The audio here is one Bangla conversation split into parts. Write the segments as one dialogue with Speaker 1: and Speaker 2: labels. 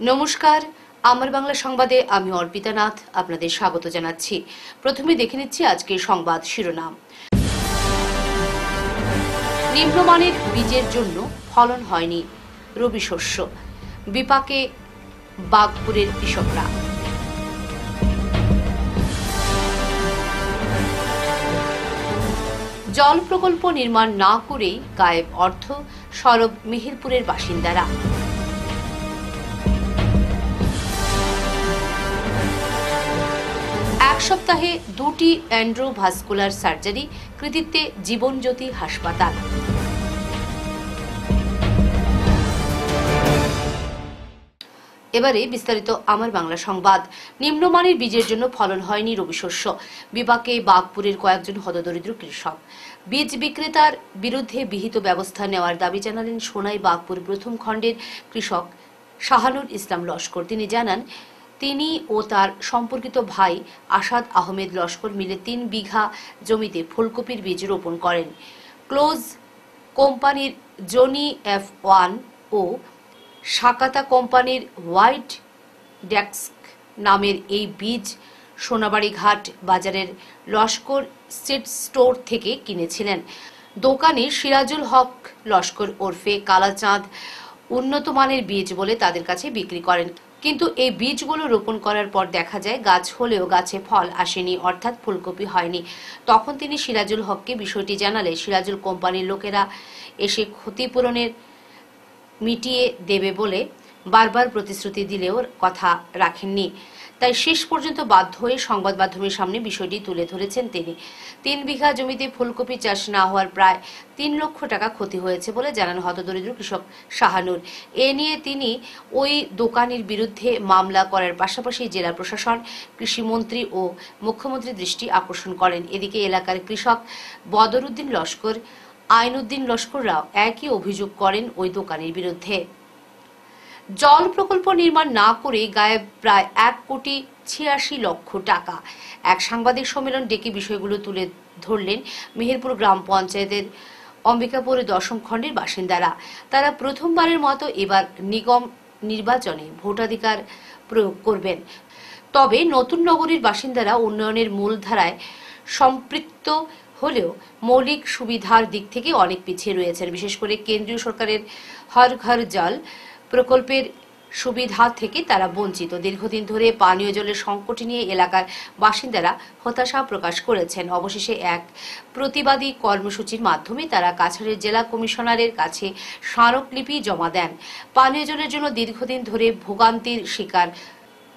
Speaker 1: নমস্কার, আমার বাংলা সংবাদে আমি অর্পিতা নাথ আপনাদের স্বাগত জানাচ্ছি। প্রথমে দেখে নিচ্ছি আজকের সংবাদ শিরোনাম। নিম্নমানের বীজের জন্য ফলন হয়নি রবি শস্য, বিপাকে বাগপুরের কৃষকরা। জল প্রকল্প নির্মাণ না করেই গায়েব অর্থ, সরব মেহেরপুরের বাসিন্দারা। এক সপ্তাহে 2টি এন্ড্রোভাস্কুলার সার্জারি, কৃতিত্বে জীবনজ্যোতি হাসপাতাল। এবারে বিস্তারিত আমার বাংলা সংবাদ। নিম্নমানের বীজের জন্য ফলন হয়নি রবি শস্য, বিপাকে বাগপুরের কয়েকজন হতদরিদ্র কৃষক। বীজ বিক্রেতার বিরুদ্ধে বিহিত ব্যবস্থা নেওয়ার দাবি জানালেন সোনাই বাগপুর প্রথম খণ্ডের কৃষক শাহানুর ইসলাম লস্কর। তিনি জানান, তিনি ও তার সম্পর্কিত ভাই আসাদ আহমেদ লস্কর মিলে 3 বিঘা জমিতে ফুলকপির বীজ রোপণ করেন। ক্লোজ কোম্পানির জনি F1 ও সাকাতা কোম্পানির হোয়াইট ডেস্ক নামের এই বীজ সোনাবাড়ি ঘাট বাজারের লস্কর সিড স্টোর থেকে কিনেছিলেন। দোকানে সিরাজুল হক লস্কর ওরফে কালাচাঁদ উন্নত মানের বীজ বলে তাদের কাছে বিক্রি করেন, কিন্তু এই বীজগুলো রোপণ করার পর দেখা যায় গাছ হলেও গাছে ফল আসেনি, অর্থাৎ ফুলকপি হয়নি। তখন তিনি সিরাজুল হককে বিষয়টি জানালে সিরাজুল কোম্পানির লোকেরা এসে ক্ষতিপূরণের মিটিয়ে দেবে বলে বারবার প্রতিশ্রুতি দিলেও কথা রাখেননি। তাই শেষ পর্যন্ত বাধ্য হয়ে সংবাদ মাধ্যমের সামনে বিষয়টি তুলে ধরেছেন তিনি। 3 বিঘা জমিতে ফুলকপি চাষ না হওয়ার প্রায় 3 লক্ষ টাকা ক্ষতি হয়েছে বলে জানান হতদরিদ্র কৃষক শাহানুর। এ নিয়ে তিনি ওই দোকানির বিরুদ্ধে মামলা করার পাশাপাশি জেলা প্রশাসন, কৃষিমন্ত্রী ও মুখ্যমন্ত্রীর দৃষ্টি আকর্ষণ করেন। এদিকে এলাকার কৃষক বদরুদ্দিন লস্কর, আইনুদ্দিন লস্কররাও একই অভিযোগ করেন ওই দোকানের বিরুদ্ধে। জল প্রকল্প নির্মাণ না করে গায়েব প্রায় 1,86,00,000 টাকা। এক সাংবাদিক সম্মেলন ডেকে বিষয়গুলো তুলে ধরলেন মেহেরপুর গ্রাম পঞ্চায়েতের অম্বিকাপুর 10ম খণ্ডের বাসিন্দারা। তারা প্রথমবারের মতো এবার নিগম নির্বাচনে ভোটাধিকার প্রয়োগ করবেন। তবে নতুন নগরীর বাসিন্দারা উন্নয়নের মূলধারায় সম্পৃক্ত হলেও মৌলিক সুবিধার দিক থেকে অনেক পিছিয়ে রয়েছেন। বিশেষ করে কেন্দ্রীয় সরকারের হর ঘর জল প্রকল্পের সুবিধা থেকে তারা বঞ্চিত। দীর্ঘদিন ধরে পানীয় জলের সংকট নিয়ে এলাকার বাসিন্দারা হতাশা প্রকাশ করেছেন। অবশেষে এক প্রতিবাদী কর্মসূচির মাধ্যমে তারা কাছাড়ের জেলা কমিশনারের কাছে স্মারকলিপি জমা দেন। পানীয় জলের জন্য দীর্ঘদিন ধরে ভোগান্তির শিকার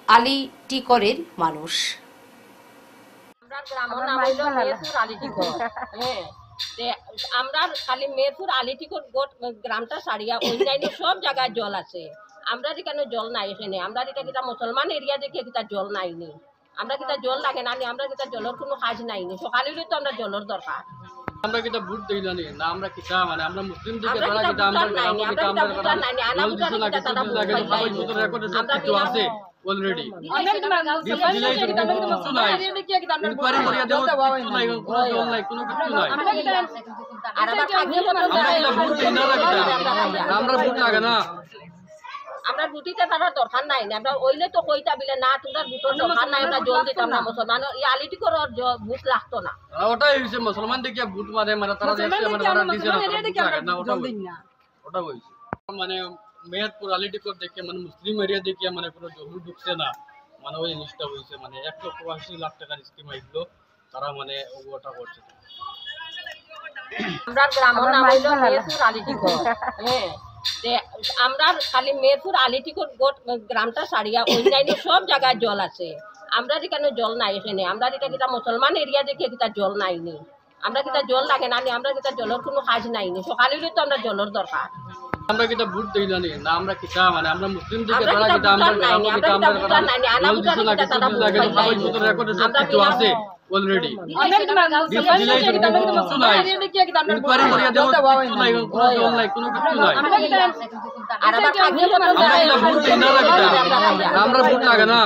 Speaker 1: আলিটিকরের মানুষ।
Speaker 2: আমরা খালি মেহেরপুর আলিটিকর গ্রামটা সারিয়া অন্যান্য সব জায়গায় জল আছে। আমরা যেখানে জল নাই এখানে আমরা যেটা কিটা মুসলমান এরিয়া দেখে কিটা জল নাইনি, আমরা কিটা জল লাগে না, আমরা কিটা জলের কোনো কাজ নাইনি। সকালে তো আমরা জলের দরকার।
Speaker 3: আমরা কিটা ভোট দিলানি না, আমরা কিটা মানে আমরা মুসলিম দিকে তারা কিটা আমরা
Speaker 2: ভোটার নাইনি আনা ভোটার কিটা তারা ভোট
Speaker 3: রেকর্ডে সব কিছু আছে অলরেডি। ইনকোয়ারি করিয়া দেব, কিছু নাই, কোনো জল নাই, কোনো কিছু নাই।
Speaker 2: আর আবার কাগজ
Speaker 3: আমরা ভোট দিই না কিটা, আমরা ভোট লাগে না,
Speaker 2: আমরা বুটিতে তারা দরকার নাই না। আমরা ওইলে তো কইতা বিলে না তোমরা বুটোর দরকার নাই, আমরা জল দিতাম না। মুসলমান এই আলিটি করে বুট লাগতো না।
Speaker 3: ওটাই হইছে মুসলমান দিকে ভোট মারে মানে তারা দেখছে মানে তারা দিছে না, ওটা হইছে মানে মেহেরপুর আলিটিকর দেখে মানে মুসলিম এরিয়া দেখে মানে কোনো জমি ঢুকছে না, মানে ওই জিনিসটা হইছে। মানে 1,82,00,000 টাকার স্কিম আইলো, তারা মানে ওটা করছে।
Speaker 2: আমরা গ্রামের নাম হইলো মেহেরপুর আলিটিকর। হ্যাঁ, আমরা খালি মেহেরপুর আলিটিকর গ্রামটা সারিয়া অন্যান্য সব জায়গায় জল আছে। আমরা যেখানে জল নাই এখানে আমরা যেটা কিটা মুসলমান এরিয়া দেখে কিটা জল নাইনি, আমরা কিটা জল লাগে না, আমরা কিটা জলের কোনো কাজ নাইনি। সকালে তো আমরা জলের দরকার।
Speaker 3: আমরা কিটা ভোট দিলানি না, আমরা কিটা মানে আমরা মুসলিম দিকে তারা কিটা আমরা
Speaker 2: ভোটার নাইনি আনা ভোটার কিটা তারা ভোট
Speaker 3: রেকর্ডে সব কিছু আছে অলরেডি। ইনকোয়ারি করিয়া দেব, কিছু নাই, কোনো জল নাই, কোনো কিছু নাই।
Speaker 2: আর আবার কাগজ
Speaker 3: আমরা ভোট দিই না কিটা, আমরা ভোট লাগে না,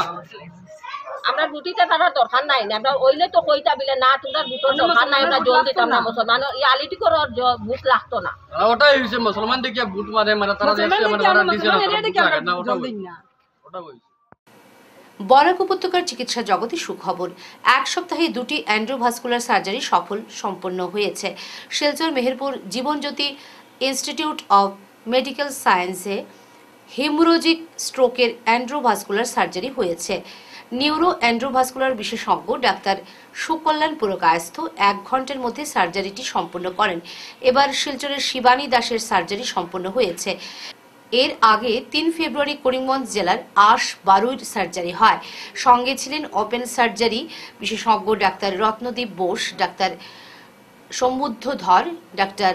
Speaker 2: আমরা বুটিতে তারা দরকার নাই না। আমরা ওইলে তো কইতা বিলে না তোমরা বুটোর দরকার নাই, আমরা জল দিতাম না। মুসলমান এই আলিটি করে বুট লাগতো না।
Speaker 3: ওটাই হইছে মুসলমান দিকে ভোট মারে মানে তারা দেখছে মানে তারা দিছে না, ওটা ওটা হয়েছে।
Speaker 1: বরাক উপত্যকার চিকিৎসা জগতে সুখবর। এক সপ্তাহে 2টি অ্যান্ড্রোভাস্কুলার সার্জারি সম্পন্ন হয়েছে। Silchar Meherpur Jibanjyoti institute of medical সায়েন্সে হেমোরোজিক স্ট্রোকের অ্যান্ড্রোভাস্কুলার সার্জারি হয়েছে। নিউরো অ্যান্ড্রোভাস্কুলার বিশেষজ্ঞ ডাক্তার সুকল্যাণ পুরকায়স্থ 1 ঘন্টার মধ্যে সার্জারিটি সম্পন্ন করেন। এবার শিলচরের শিবানী দাসের সার্জারি সম্পন্ন হয়েছে। এর আগে 3 ফেব্রুয়ারি করিমগঞ্জ জেলার আশ-বারুইর সার্জারি হয়। সঙ্গে ছিলেন ওপেন সার্জারি বিশেষজ্ঞ ডাক্তার রত্নদীপ বোস, ডাক্তার সমুদ্ধ ধর, ডাক্তার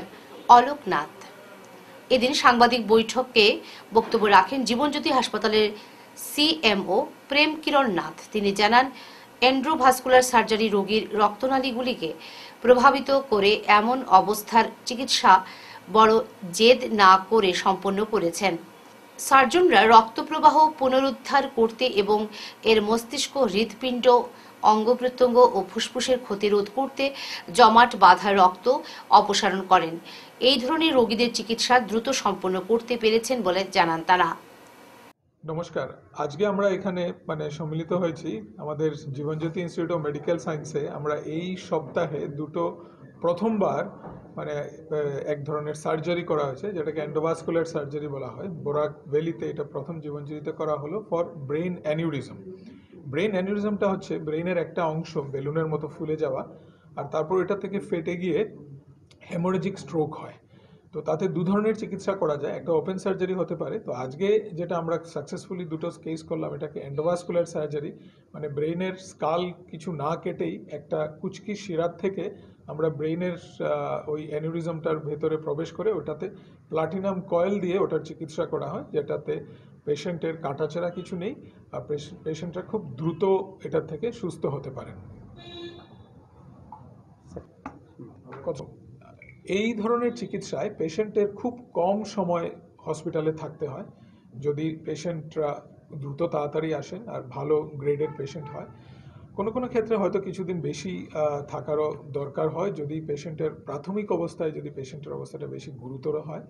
Speaker 1: অলোক নাথ। এদিন সাংবাদিক বৈঠকে বক্তব্য রাখেন জীবনজ্যোতি হাসপাতালের সিএমও প্রেম কিরণ নাথ। তিনি জানান, এন্ড্রোভাস্কুলার সার্জারি রোগীর রক্তনালীগুলিকে প্রভাবিত করে এমন অবস্থার চিকিৎসা বড় জেদ না করে সম্পন্ন করেছেন। সার্জনরা রক্তপ্রবাহ পুনরুদ্ধার করতে এবং এর মস্তিষ্ক, হৃৎপিণ্ড, অঙ্গ-প্রত্যঙ্গ ও ফুসফুসের ক্ষতি রোধ করতে জমাট বাঁধা রক্ত অপসারণ করেন। এই ধরনের রোগীদের চিকিৎসা দ্রুত সম্পন্ন করতে পেরেছেন বলে জানান তারা।
Speaker 4: নমস্কার, আজকে আমরা এখানে সম্মিলিত হয়েছি আমাদের জীবনজ্যোতি ইনস্টিটিউট অফ মেডিকেল সায়েন্সে। আমরা এই সপ্তাহে প্রথমবার এক ধরনের সার্জারি করা হয়েছে, যেটাকে এন্ডোভাস্কুলার সার্জারি বলা হয়। বরাক ভ্যালিতে এটা প্রথম জীবনজ্যোতিতে করা হলো ফর ব্রেইন অ্যানিউরিজম। ব্রেইন অ্যানিউরিজমটা হচ্ছে ব্রেইনের একটা অংশ বেলুনের মতো ফুলে যাওয়া, আর তারপর এটা থেকে ফেটে গিয়ে হেমোরেজিক স্ট্রোক হয়। তো তাতে 2 ধরনের চিকিৎসা করা যায়, একটা ওপেন সার্জারি হতে পারে। তো আজকে যেটা আমরা সাকসেসফুলি 2টো কেস করলাম, এটাকে এন্ডোভাস্কুলার সার্জারি, ব্রেইনের স্কাল কিছু না কেটেই একটা কুচকি শিরার থেকে আমরা ব্রেইনের ওই অ্যানিউরিজমটার ভেতরে প্রবেশ করে ওটাতে প্লাটিনাম কয়েল দিয়ে ওটার চিকিৎসা করা হয়, যেটাতে পেশেন্টের কাটাছেঁড়া কিছু নেই, আর পেশেন্টরা খুব দ্রুত এটার থেকে সুস্থ হতে পারেন। এই ধরনের চিকিৎসায় পেশেন্টের খুব কম সময় হসপিটালে থাকতে হয় যদি পেশেন্টরা দ্রুত তাড়াতাড়ি আসেন আর ভালো গ্রেডের পেশেন্ট হয়। কোনো কোনো ক্ষেত্রে হয়তো কিছুদিন বেশি থাকারও দরকার হয় যদি পেশেন্টের প্রাথমিক অবস্থায় পেশেন্টের অবস্থাটা বেশি গুরুতর হয়।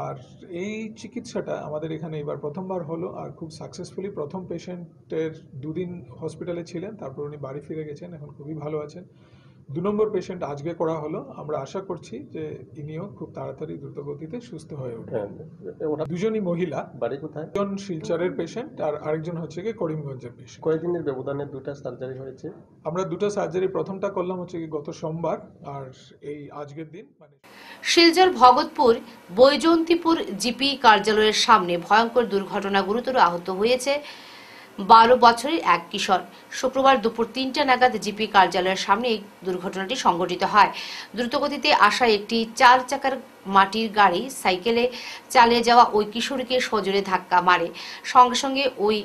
Speaker 4: আর এই চিকিৎসাটা আমাদের এখানে এবার প্রথমবার হলো, আর খুব সাকসেসফুলি প্রথম পেশেন্টের 2 দিন হসপিটালে ছিলেন, তারপর উনি বাড়ি ফিরে গেছেন, এখন খুবই ভালো আছেন। 2 নম্বর পেশেন্ট আজকে করা হলো। আমরা আশা করছি যে ইনিও খুব তাড়াতাড়ি দ্রুতগতিতে সুস্থ হয়ে উঠবেন। দুজনই মহিলা।
Speaker 5: বাড়ি কোথায়?
Speaker 4: একজন শিলচরের পেশেন্ট আর আরেকজন হচ্ছে কি করিমগঞ্জের পেশেন্ট।
Speaker 5: কয়েকদিনের ব্যবধানে 2টা সার্জারি হয়েছে।
Speaker 4: আমরা 2টা সার্জারি, প্রথমটা করলাম হচ্ছে কি গত সোমবার, আর এই আজকের দিন
Speaker 1: শিলচর ভগতপুর বৈজয়ন্তীপুর জিপি কার্যালয়ের সামনে ভয়ঙ্কর দুর্ঘটনা, গুরুতর আহত হয়েছে 12 বছরের এক কিশোর। শুক্রবার দুপুর 3টা নাগাদ জিপি কার্যালয়ের সামনে এই দুর্ঘটনাটি সংঘটিত হয়। দ্রুতগতিতে আসা একটি 4 চাকার মাটির গাড়ি সাইকেলে চালিয়ে যাওয়া ওই কিশোরীকে সজোরে ধাক্কা মারে। সঙ্গে সঙ্গে ওই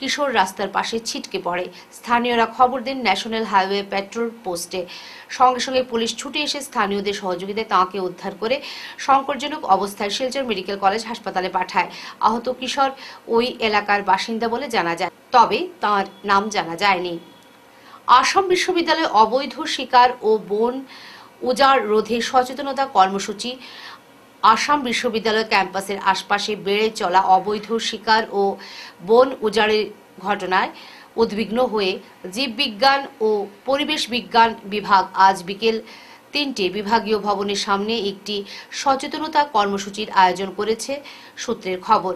Speaker 1: কিশোর রাস্তার পাশে ছিটকে পড়ে। স্থানীয়রা খবর দেন ন্যাশনাল হাইওয়ে পেট্রোল পোস্টে। সঙ্গে সঙ্গে পুলিশ ছুটে এসে স্থানীয়দের সহযোগিতায় তাঁকে উদ্ধার করে সংকটজনক অবস্থায় শিলচর মেডিকেল কলেজ হাসপাতালে পাঠায়। আহত কিশোর ওই এলাকার বাসিন্দা বলে জানা যায়, তবে তাঁর নাম জানা যায়নি। আসাম বিশ্ববিদ্যালয়ে অবৈধ শিকার ও বন উজাড় রোধে সচেতনতা কর্মসূচি। আসাম বিশ্ববিদ্যালয় ক্যাম্পাসের আশপাশে বেড়ে চলা অবৈধ শিকার ও বন উজাড়ের ঘটনায় উদ্বিগ্ন হয়ে জীববিজ্ঞান ও পরিবেশ বিজ্ঞান বিভাগ আজ বিকেল 3টে বিভাগীয় ভবনের সামনে একটি সচেতনতা কর্মসূচির আয়োজন করেছে সূত্রের খবর।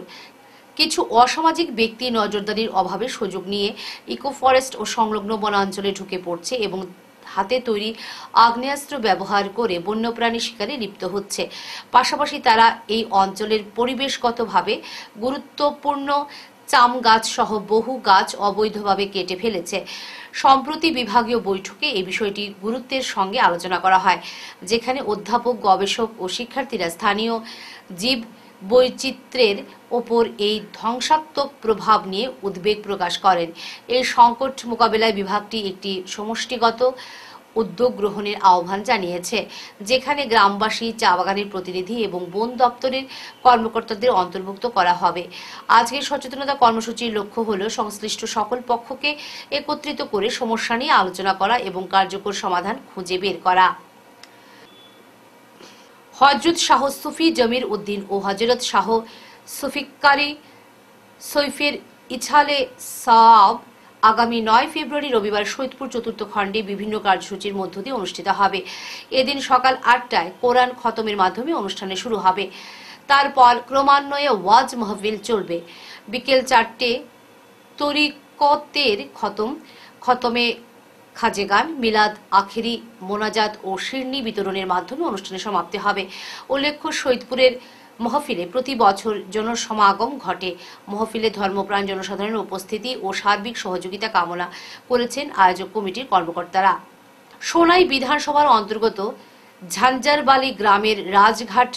Speaker 1: কিছু অসামাজিক ব্যক্তি নজরদারির অভাবে সুযোগ নিয়ে ইকো ফরেস্ট ও সংলগ্ন বনাঞ্চলে ঢুকে পড়ছে এবং হাতে তৈরি আগ্নেয়াস্ত্র ব্যবহার করে বন্যপ্রাণী শিকারে লিপ্ত হচ্ছে। পাশাপাশি তারা এই অঞ্চলের পরিবেশগতভাবে গুরুত্বপূর্ণ চাম গাছ সহ বহু গাছ অবৈধভাবে কেটে ফেলেছে। সম্প্রতি বিভাগীয় বৈঠকে এই বিষয়টি গুরুত্বের সঙ্গে আলোচনা করা হয়, যেখানে অধ্যাপক, গবেষক ও শিক্ষার্থীরা স্থানীয় জীব বৈচিত্র্যের ওপর এই ধ্বংসাত্মক প্রভাব নিয়ে উদ্বেগ প্রকাশ করেন। এই সংকট মোকাবেলায় বিভাগটি একটি সমষ্টিগত উদ্যোগ গ্রহণের আহ্বান জানিয়েছে, যেখানে গ্রামবাসী, চা বাগানের প্রতিনিধি এবং বন দপ্তরের কর্মকর্তাদের অন্তর্ভুক্ত করা হবে। আজকের সচেতনতা কর্মসূচির লক্ষ্য হল সংশ্লিষ্ট সকল পক্ষকে একত্রিত করে সমস্যা নিয়ে আলোচনা করা এবং কার্যকর সমাধান খুঁজে বের করা। হযরত শাহ সুফি জমির উদ্দিন ও হযরত শাহ সুফিকারী সৈফের ইছালে সাব আগামী 9 ফেব্রুয়ারি রবিবার সৈয়দপুর চতুর্থ খণ্ডে বিভিন্ন কার্যসূচির মধ্য দিয়ে অনুষ্ঠিত হবে। এদিন সকাল 8টায় কোরআন খতমের মাধ্যমে অনুষ্ঠানে শুরু হবে। তারপর ক্রমান্বয়ে ওয়াজ মাহফিল চলবে। বিকেল 4টে তরিকতের খতমে খাজে গান, মিলাদ, আখেরি মোনাজাত ও শিরনি বিতরণের মাধ্যমে অনুষ্ঠানের সমাপ্তি হবে। উল্লেখ্য, সৈয়দপুরের মহফিলে প্রতি বছর জনসমাগম ঘটে। মহফিলে ধর্মপ্রাণ জনসাধারণের উপস্থিতি ও সার্বিক সহযোগিতা কামনা করেছেন আয়োজক কমিটির কর্মকর্তারা। সোনাই বিধানসভার অন্তর্গত ঝাঞ্জারবালি গ্রামের রাজঘাট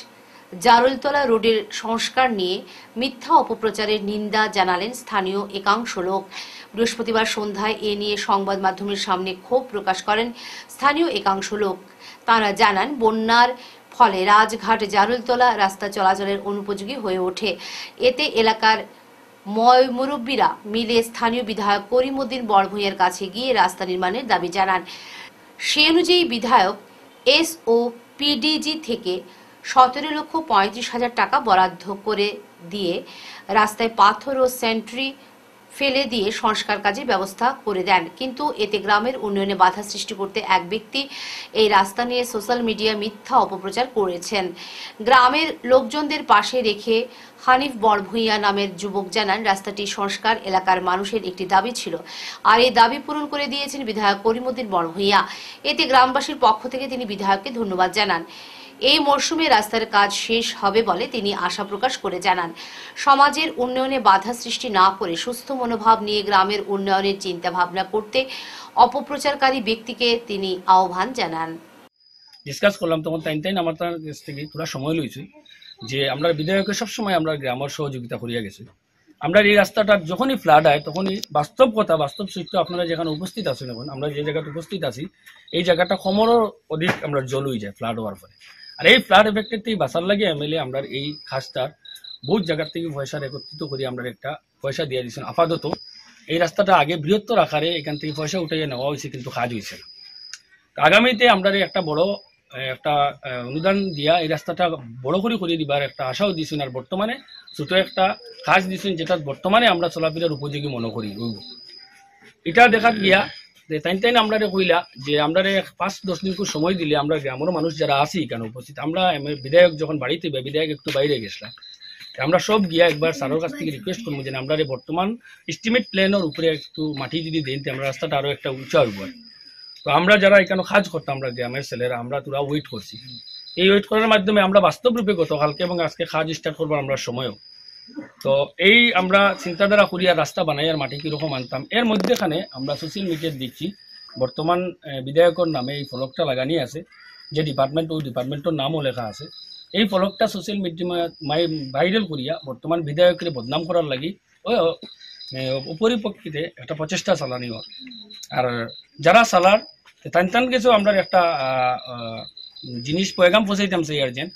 Speaker 1: জারুলতলা রোডের সংস্কার নিয়ে মিথ্যা অপপ্রচারের নিন্দা জানালেন স্থানীয় একাংশ লোক। বৃহস্পতিবার সন্ধ্যায় এ নিয়ে সংবাদ মাধ্যমের সামনে ক্ষোভ প্রকাশ করেন স্থানীয় একাংশ লোক। তাঁরা জানান, বন্যার ফলে রাজঘাট জারুলতলা রাস্তা চলাচলের অনুপযোগী হয়ে ওঠে। এতে এলাকার মুরব্বীরা মিলে স্থানীয় বিধায়ক করিমউদ্দিন বড়ভূঁইয়ার কাছে গিয়ে রাস্তা নির্মাণের দাবি জানান। সে অনুযায়ী বিধায়ক SOPDG থেকে 17,35,000 টাকা বরাদ্দ করে দিয়ে রাস্তায় পাথর ও সেন্ট্রি ফেলে দিয়ে সংস্কার কাজে ব্যবস্থা করে দেন। কিন্তু এতে গ্রামের উন্নয়নে বাধা সৃষ্টি করতে এক ব্যক্তি এই রাস্তা নিয়ে সোশ্যাল মিডিয়া মিথ্যা অপপ্রচার করেছেন। গ্রামের লোকজনদের পাশে রেখে হানিফ বড়ভূঁইয়া নামের যুবক জানান, রাস্তাটি সংস্কার এলাকার মানুষের একটি দাবি ছিল, আর এই দাবি পূরণ করে দিয়েছেন বিধায়ক করিমউদ্দিন বড়ভূঁইয়া। এতে গ্রামবাসীর পক্ষ থেকে তিনি বিধায়ককে ধন্যবাদ জানান। এই মরশুমে রাস্তার কাজ শেষ হবে বলে তিনি আশা প্রকাশ করে জানান, সমাজের উন্নয়নে বাধা সৃষ্টি না করে সুস্থ মনোভাব নিয়ে গ্রামের উন্নয়নের চিন্তা ভাবনা করতে অপপ্রচারকারী ব্যক্তিকে তিনি আহ্বান জানান।
Speaker 6: ডিসকাস করলাম তখন তাই আমার তার কাছ থেকে পুরো সময় লইছি যে আমরা বিধায়কের সবসময় আমরা গ্রামের সহযোগিতা করিয়া গেছি। আমরা এই রাস্তাটা যখনই ফ্লাড হয় তখনই বাস্তব কথা, বাস্তব সত্য, আপনারা যেখানে উপস্থিত আছেন এখন, আমরা যে জায়গাতে উপস্থিত আছি এই জায়গাটা কমরও অধিক আমরা জল হয়ে যায় ফ্লাড হওয়ার পরে। আর এই ফ্লাড এফেক্টের থেকে বাঁচার লাগে MLA আমরা এই খাসটার বহুত জায়গার থেকে পয়সা একত্রিত করে আমরা একটা পয়সা দিয়ে দিচ্ছেন। আপাতত এই রাস্তাটা আগে বৃহত্তর আকারে এখান থেকে পয়সা উঠাইয়া নেওয়া হয়েছে, কিন্তু কাজ হয়েছে না। আগামীতে আমরা একটা বড় একটা অনুদান দিয়া এই রাস্তাটা বড় করে দিবার একটা আশাও দিয়েছেন। আর বর্তমানে ছোট একটা কাজ দিয়েছেন, যেটা বর্তমানে আমরা চলাফেরার উপযোগী মনে করি। এটা দেখাত গিয়া যে তাই আমরা কইলা যে আমরা 5-10 দিন সময় দিলে আমরা গ্রামের মানুষ যারা আছি কেন উপস্থিত, আমরা বিধায়ক যখন বাড়িতে বিধায়ক একটু বাইরে গেছিলাম, আমরা সব গিয়া একবার স্যারের কাছ থেকে রিকোয়েস্ট করবো যে আমরা বর্তমান এস্টিমেট প্ল্যানের উপরে একটু মাটি যদি দেন আমরা রাস্তাটা আরো একটা উঁচা হইব। তো আমরা যারা এখানে কাজ করতাম, আমরা গ্রামের ছেলেরা, আমরা তোরা ওয়েট করছি। এই ওয়েট করার মাধ্যমে আমরা বাস্তব রূপে গতকালকে এবং আজকে কাজ স্টার্ট করবো আমরা সময়ও। তো এই আমরা চিন্তাধারা করিয়া রাস্তা বানাইয়ার মাটি কিরকম আনতাম, এর মধ্যেখানে আমরা সোশ্যাল মিডিয়ায় দেখছি বর্তমান বিধায়কের নামে এই ফলকটা লাগানি আছে, যে ডিপার্টমেন্ট ওই ডিপার্টমেন্টের নামও লেখা আছে। এই ফলকটা সোশ্যাল মিডিয়া ভাইরাল করিয়া বর্তমান বিধায়কের বদনাম করার লাগি উপরিপক্ষিতে একটা প্রচেষ্টা চালানি হয়। আর যারা চালার তান কিছু আমরা একটা জিনিস পয়গাম পৌঁছাইতাম সেই আর যেন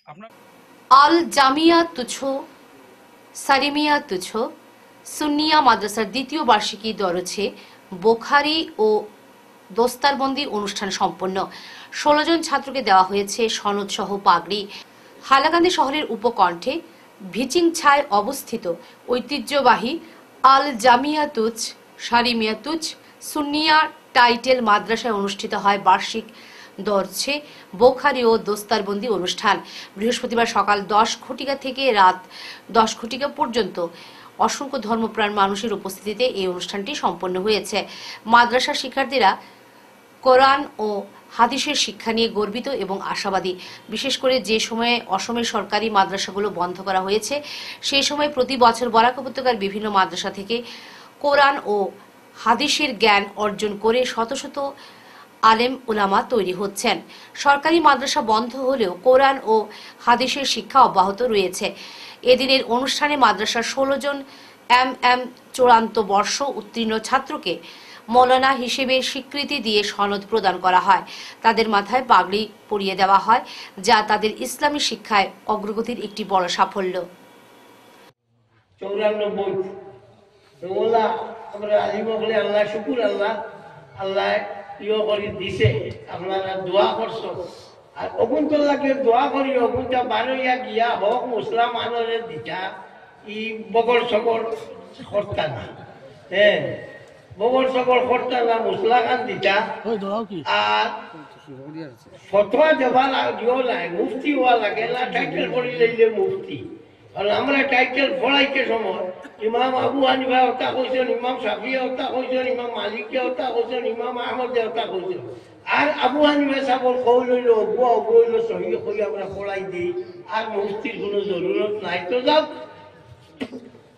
Speaker 6: আপনার
Speaker 1: আল জামিয়া তুছো সারিমিয়া তুছো সুন্নিয়া মাদ্রাসার দ্বিতীয় বার্ষিকী দরছে বোখারি ও দোস্তারবন্দি অনুষ্ঠান সম্পন্ন। 16 জন ছাত্রকে দেওয়া হয়েছে সনদ সহ পাগড়ি। হাইলাকান্দি শহরের উপকণ্ঠে ভিচিংছায় অবস্থিত ঐতিহ্যবাহী আল জামিয়াতুজ সারিমিয়াতুজ সুন্নিয়া টাইটেল মাদ্রাসায় অনুষ্ঠিত হয় বার্ষিক দরছে বোখারি ও দোস্তারবন্দি অনুষ্ঠান। বৃহস্পতিবার সকাল 10 ঘটিকা থেকে রাত 10 ঘটিকা পর্যন্ত অসংখ্য ধর্মপ্রাণ মানুষের উপস্থিতিতে এই অনুষ্ঠানটি সম্পন্ন হয়েছে। মাদ্রাসার শিক্ষার্থীরা কোরআন ও হাদিসের শিক্ষা নিয়ে গর্বিত এবং আশাবাদী। বিশেষ করে যে সময়ে অসমের সরকারি মাদ্রাসাগুলো বন্ধ করা হয়েছে, সেই সময় প্রতি বছর বরাক উপত্যকার বিভিন্ন মাদ্রাসা থেকে কোরআন ও হাদিসের জ্ঞান অর্জন করে শত শত আলেম উলামা তৈরি হচ্ছেন। সরকারি মাদ্রাসা বন্ধ হলেও কোরআন ও হাদিসের শিক্ষা অব্যাহত রয়েছে। এদিনের অনুষ্ঠানে মাদ্রাসার 16 জন MM চূড়ান্ত বর্ষ উত্তীর্ণ ছাত্রকে মৌলানা হিসেবে স্বীকৃতি দিয়ে সনদ প্রদান করা হয়। তাদের মাথায় পাগড়ি পরিয়ে দেওয়া হয়, যা তাদের ইসলামী শিক্ষায় অগ্রগতির একটি বড় সাফল্য।
Speaker 7: 94 আমরা আজিম বলে আল্লাহ শুকুর, আল্লাহ ইয়ে করে দিছে, আপনারা দোয়া করছো। আর অগুন্তলাকে দোয়া করি, অগুনটা বারোইয়া গিয়া হোক মুসলাম আনরে দিতা ই বগর সকর করতা না, হ্যাঁ বগল সগল করতা না, মশলা খান দিতা আর ফতোয়া দেওয়া দিও নাই, মুফতি হওয়া লাগে না, টাইটেল পড়ি লইলে মুফতি। কারণ আমরা টাইটেল পড়াইতে সময় ইমাম আবু হানিফা হত্যা কইছেন, ইমাম শাফিঈ হত্যা কইছেন, ইমাম মালিককে হত্যা কইছেন, ইমাম আহমদ হত্যা কইছেন। আর আবু হানিফা সাহেব কৌল হইল অবু হইল সহি কই আমরা পড়াই দিই, আর মুফতির কোনো জরুরত নাই। তো যাও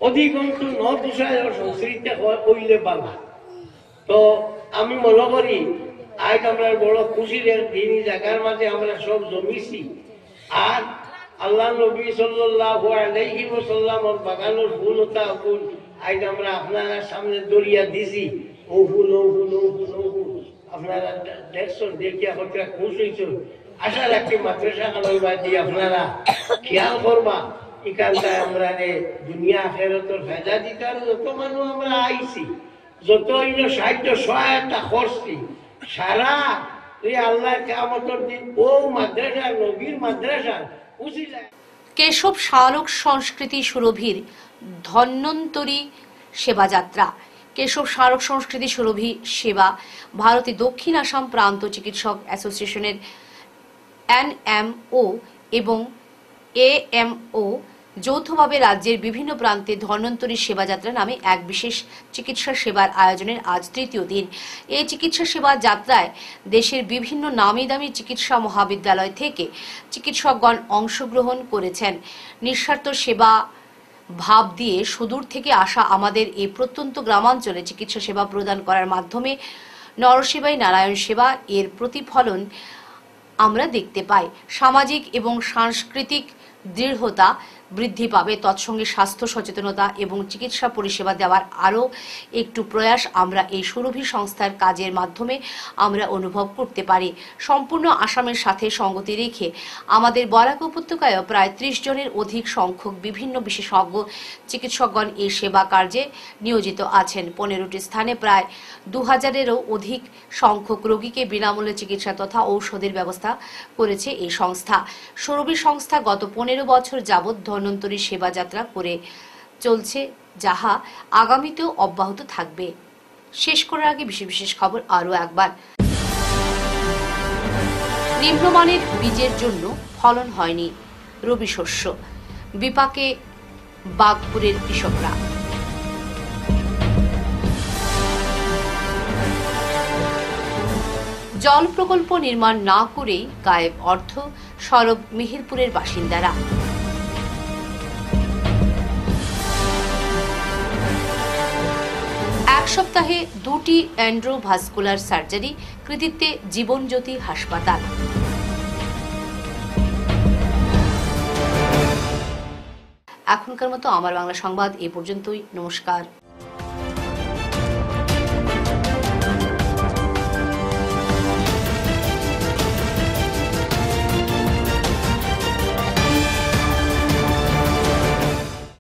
Speaker 7: অধিকাংশ ন বিষয় সংস্কৃতি কইলে পালা। তো আমি মনে করি আজ আমরা বড় খুশির দিন, জায়গার মাঝে আমরা সব জমিছি। আর আল্লাহ নবী সাল্লাল্লাহু আলাইহি ওয়াসাল্লামের বাগানের ফুল হতা ফুল আজ আমরা আপনারা সামনে দরিয়া দিছি। ও ফুল ও ফুল ও ফুল ও ফুল আপনারা দেখছেন, দেখিয়া হত্যা খুশ হয়েছেন। আশা রাখি মাদ্রাসা খালবা দিয়ে আপনারা খেয়াল করবা, এখানটায় আমরা দুনিয়া আখিরাতের ফায়দা দিতে। আর যত মানুষ আমরা আইছি, যত হইল সাহায্য সহায়তা করছি, সারা এই আল্লাহ কিয়ামতের দিন ও মাদ্রাসা নবীর মাদ্রাসা
Speaker 1: কেশব শালক সংস্কৃতি সুরভির ধন্বন্তরী সেবাযাত্রা। কেশব শালক সংস্কৃতি সুরভি সেবা ভারতের দক্ষিণ আসাম প্রান্ত চিকিৎসক অ্যাসোসিয়েশনের NMO এবং AMO যৌথভাবে রাজ্যের বিভিন্ন প্রান্তে ধন্বন্তরী সেবাযাত্রা নামে এক বিশেষ চিকিৎসা সেবার আয়োজনের আজ তৃতীয় দিন। এই চিকিৎসা সেবা যাত্রায় দেশের বিভিন্ন নামি দামি চিকিৎসা মহাবিদ্যালয় থেকে চিকিৎসকগণ অংশগ্রহণ করেছেন। নিঃস্বার্থ সেবা ভাব দিয়ে সুদূর থেকে আসা আমাদের এই প্রত্যন্ত গ্রামাঞ্চলে চিকিৎসা সেবা প্রদান করার মাধ্যমে নরসেবাই নারায়ণ সেবা এর প্রতিফলন আমরা দেখতে পাই। সামাজিক এবং সাংস্কৃতিক দৃঢ়তা বৃদ্ধি পাবে, তৎসঙ্গে স্বাস্থ্য সচেতনতা এবং চিকিৎসা পরিষেবা দেওয়ার আরও একটু প্রয়াস আমরা এই সুরভি সংস্থার কাজের মাধ্যমে আমরা অনুভব করতে পারি। সম্পূর্ণ আসামের সাথে সঙ্গতি রেখে আমাদের বরাক উপত্যকায় প্রায় 30 জনের অধিক সংখ্যক বিভিন্ন বিশেষজ্ঞ চিকিৎসকগণ এই সেবা কার্যে নিয়োজিত আছেন। 15টি স্থানে প্রায় 2000-এরও অধিক সংখ্যক রোগীকে বিনামূল্যে চিকিৎসা তথা ঔষধের ব্যবস্থা করেছে এই সংস্থা। সুরভি সংস্থা গত 15 বছর যাবৎ ধন্বন্তরী সেবা যাত্রা করে চলছে, যাহা আগামীতেও অব্যাহত থাকবে। শেষ করার আগে বিশেষ বিশেষ খবর আরও একবার। নিম্নমানের বীজের জন্য ফলন হয়নি রবি শস্য, বিপাকে বাগপুরের কৃষকরা। জল প্রকল্প নির্মাণ না করেই গায়েব অর্থ, সরব মেহেরপুরের বাসিন্দারা। এক সপ্তাহে 2টি এন্ড্রোভাস্কুলার সার্জারি, কৃতিত্বে জীবনজ্যোতি হাসপাতাল। এখনকার মতো আমার বাংলা সংবাদ এ পর্যন্তই। নমস্কার।